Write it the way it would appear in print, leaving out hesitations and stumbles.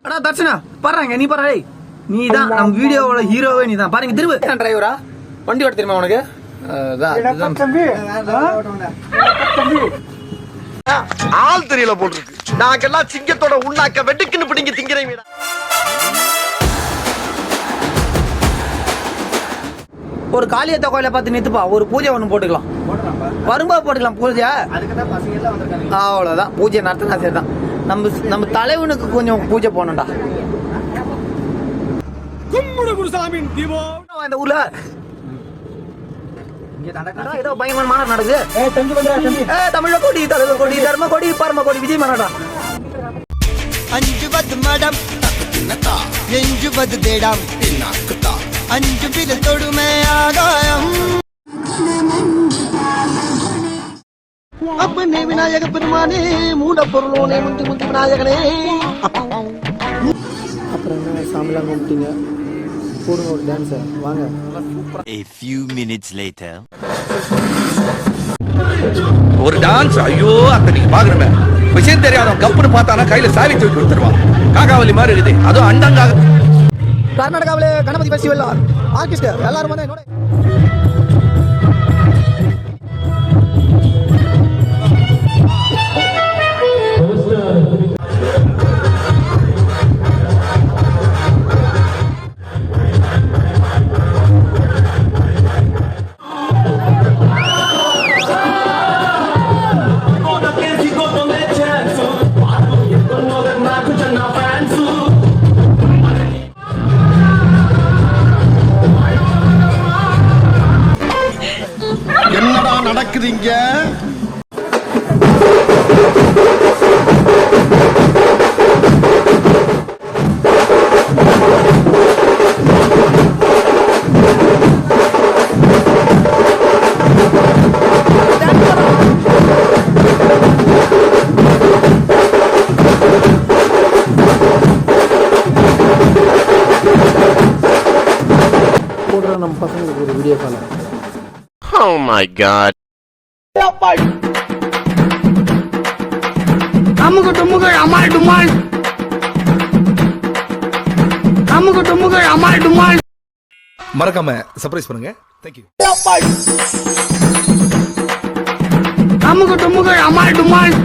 அடா தர்ஷனா பாருங்க, நீ பாரு, நீ தான் நம்ம வீடியோவோட ஹீரோவே, நீ தான் பாருங்க. திரும்ப டிரைவரா வண்டி ஓட்ட தெரியுமா உனக்கு? ஆள் தெரியல போட்டுருக்கு. நாங்கெல்லாம் சிங்கத்தோட உண்ணாக்க வெட்டுக்குன்னு பிடிங்க திங்கிறீங்க. ஒரு காளியத்த கோயிலை பார்த்து நிறுத்துப்பா, ஒரு பூஜை ஒண்ணு போட்டுக்கலாம். வரும்போது போட்டுக்கலாம் பூஜை. அவ்வளவுதான், பூஜை நடத்தினா சரிதான். நம்ம தலைவனுக்கு கொஞ்சம் பூஜை போனோம்டா. இந்த ஊர்ல ஏதோ பயங்கரமான மாநாடு நடக்குது. தமிழ கொடி, தலைவர் கொடி, தர்ம கொடி, பரம கொடி, விஜய் மாநாடா. 5 மடம் 5 தேடாம் 5 விரல் தொடுமே ஆகாயம். அப்பனே விநாயக பெருமானே, மூலப்பொருளோனே, முந்தி முந்தி விநாயகனே. அப்புறம் என்ன சாமிலாம் கும்பிட்டீங்க, போடுங்க ஒரு டான்ஸ் வாங்க. A few minutes later. ஒரு டான்ஸ், ஐயோ அத்தை நீங்க பாக்கணுமே. விஷயம் தெரியாதவன் கப்புன்னு பார்த்தானா கையில சாவி தூக்கி கொடுத்துருவான். காகாவலி மாதிரி இருக்குது. அதுவும் அண்டங்காக. கர்நாடகாவிலே கணபதி ஃபெஸ்டிவல் ஆர்கெஸ்ட்ரா எல்லாரும் வந்து என்னோட என்னடா நடக்குதுங்க? போடுற நம்ம பசங்களுக்கு ஒரு video call. Oh my god. அமுகு டுமுகு அமால் டுமால், அமுகு டுமுகு அமால் டுமால். மறக்காம சர்ப்ரைஸ் பண்ணுங்க. Thank you. அமுகு டுமுகு அமால் டுமால்.